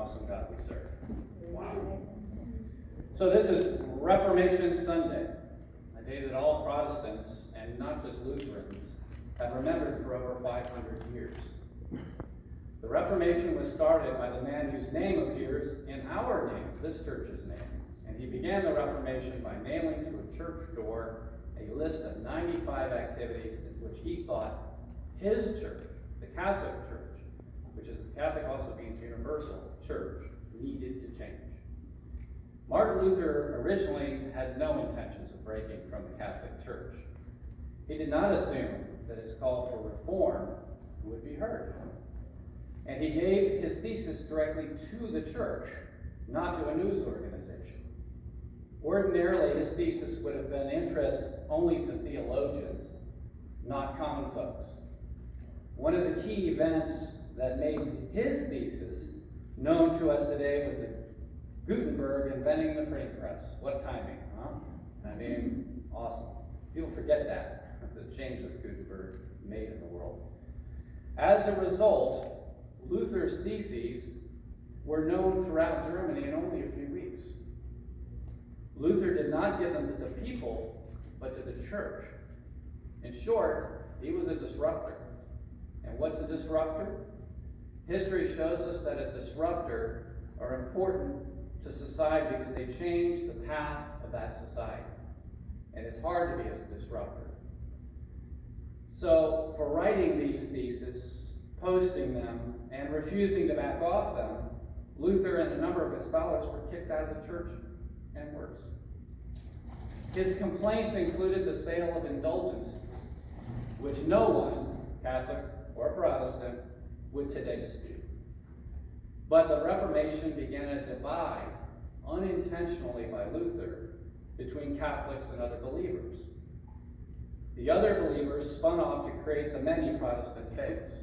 awesome God we serve. Wow. So this is Reformation Sunday, a day that all Protestants, and not just Lutherans, have remembered for over 500 years. The Reformation was started by the man whose name appears in our name, this church's name. And he began the Reformation by nailing to a church door a list of 95 activities in which he thought his church, the Catholic Church, which is Catholic also means universal church, needed to change. Martin Luther originally had no intentions of breaking from the Catholic Church. He did not assume that his call for reform would be heard. And he gave his thesis directly to the church, not to a news organization. Ordinarily, his thesis would have been interest only to theologians, not common folks. One of the key events that made his thesis known to us today was the Gutenberg inventing the printing press. What timing, huh? I mean, awesome. People forget that, the change that Gutenberg made in the world. As a result, Luther's theses were known throughout Germany in only a few weeks. Luther did not give them to the people, but to the church. In short, he was a disruptor. And what's a disruptor? History shows us that a disruptor are important to society because they change the path of that society. And it's hard to be a disruptor. So, for writing these theses, posting them, and refusing to back off them, Luther and a number of his scholars were kicked out of the church, and worse. His complaints included the sale of indulgences, which no one, Catholic or Protestant, would today dispute. But the Reformation began a divide, unintentionally by Luther, between Catholics and other believers. The other believers spun off to create the many Protestant faiths.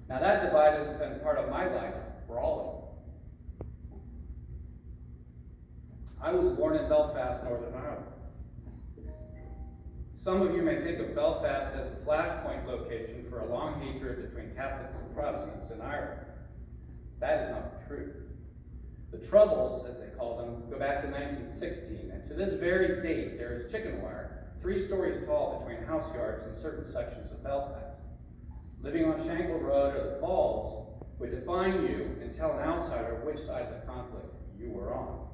Now that divide has been part of my life for all of them. I was born in Belfast, Northern Ireland. Some of you may think of Belfast as a flashpoint location for a long hatred between Catholics and Protestants in Ireland. That is not the truth. The Troubles, as they call them, go back to 1916, and to this very date there is chicken wire 3 stories tall between house yards in certain sections of Belfast. Living on Shankill Road or the Falls would define you and tell an outsider which side of the conflict you were on.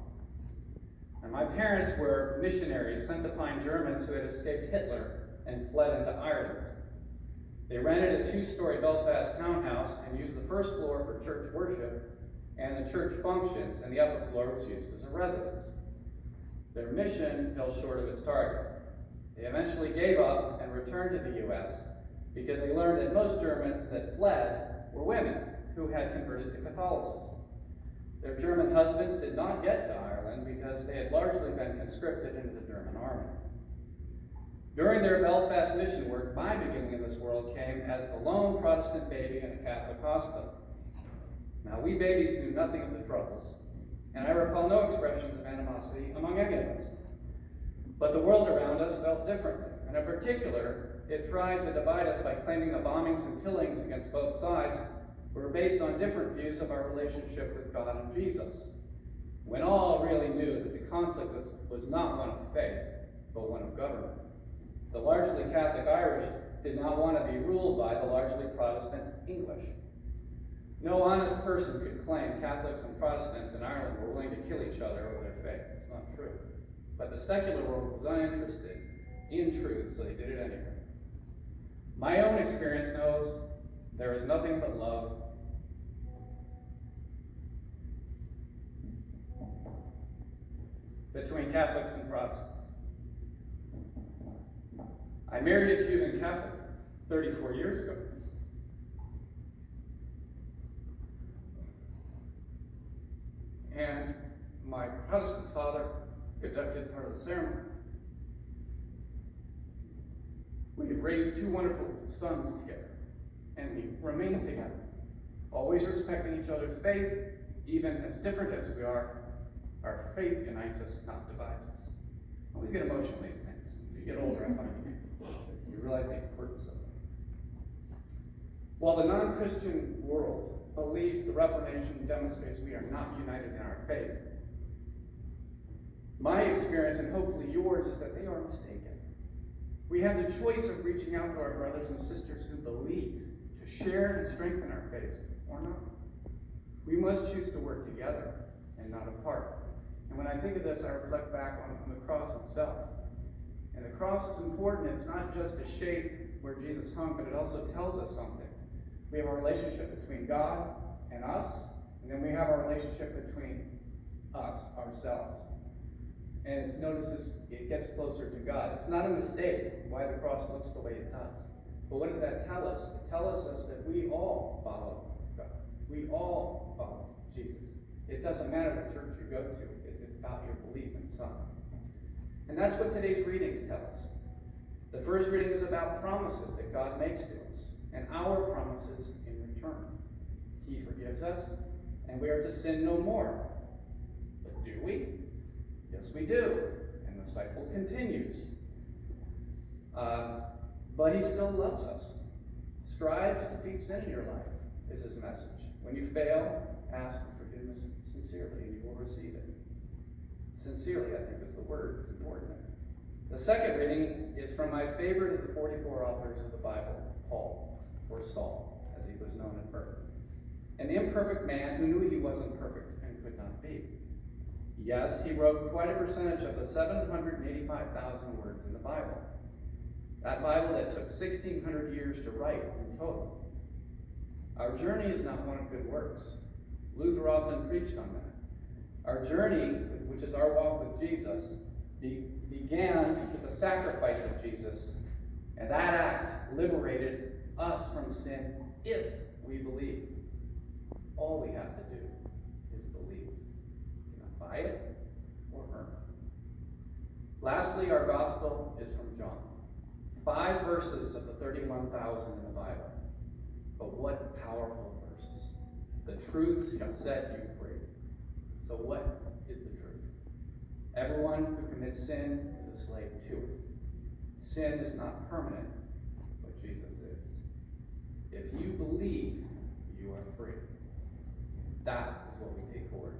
And my parents were missionaries sent to find Germans who had escaped Hitler and fled into Ireland. They rented a 2-story Belfast townhouse and used the first floor for church worship and the church functions, and the upper floor was used as a residence. Their mission fell short of its target. They eventually gave up and returned to the U.S. because they learned that most Germans that fled were women who had converted to Catholicism. Their German husbands did not get to Ireland because they had largely been conscripted into the German army. During their Belfast mission work, my beginning in this world came as the lone Protestant baby in a Catholic hospital. Now, we babies knew nothing of the Troubles, and I recall no expressions of animosity among any of us. But the world around us felt differently, and in particular, it tried to divide us by claiming the bombings and killings against both sides were based on different views of our relationship with God and Jesus, when all really knew that the conflict was not one of faith, but one of government. The largely Catholic Irish did not want to be ruled by the largely Protestant English. No honest person could claim Catholics and Protestants in Ireland were willing to kill each other over their faith. It's not true. But the secular world was uninterested in truth, so they did it anyway. My own experience knows there is nothing but love between Catholics and Protestants. I married a Cuban Catholic 34 years ago. And my Protestant father conducted part of the ceremony. We have raised 2 wonderful sons together, and we remain together, always respecting each other's faith, even as different as we are. Our faith unites us, not divides us. I always get emotional these things. As you get older, I find you realize the importance of them. While the non-Christian world believes the Reformation demonstrates we are not united in our faith. My experience, and hopefully yours, is that they are mistaken. We have the choice of reaching out to our brothers and sisters who believe, to share and strengthen our faith, or not. We must choose to work together and not apart. And when I think of this, I reflect back on the cross itself. And the cross is important. It's not just a shape where Jesus hung, but it also tells us something. We have a relationship between God and us, and then we have our relationship between us, ourselves. And it gets closer to God. It's not a mistake why the cross looks the way it does. But what does that tell us? It tells us that we all follow God. We all follow Jesus. It doesn't matter what church you go to. It's about your belief in something. And that's what today's readings tell us. The first reading is about promises that God makes to us, and our promises in return. He forgives us, and we are to sin no more. But do we? Yes, we do. And the cycle continues. But he still loves us. Strive to defeat sin in your life, is his message. When you fail, ask for forgiveness sincerely, and you will receive it. Sincerely, I think, is the word. It's important. The second reading is from my favorite of the 44 authors of the Bible, Paul, or Saul, as he was known at birth. An imperfect man who knew he wasn't perfect and could not be. Yes, he wrote quite a percentage of the 785,000 words in the Bible. That Bible that took 1,600 years to write in total. Our journey is not one of good works. Luther often preached on that. Our journey, which is our walk with Jesus, began with the sacrifice of Jesus, and that act liberated us from sin if we believe. All we have to do is believe. You cannot buy it or earn it. Lastly, our gospel is from John. 5 verses of the 31,000 in the Bible. But what powerful verses. The truth shall set you free. So what is the truth? Everyone who commits sin is a slave to it. Sin is not permanent, but Jesus is. If you believe, you are free. That is what we take forward.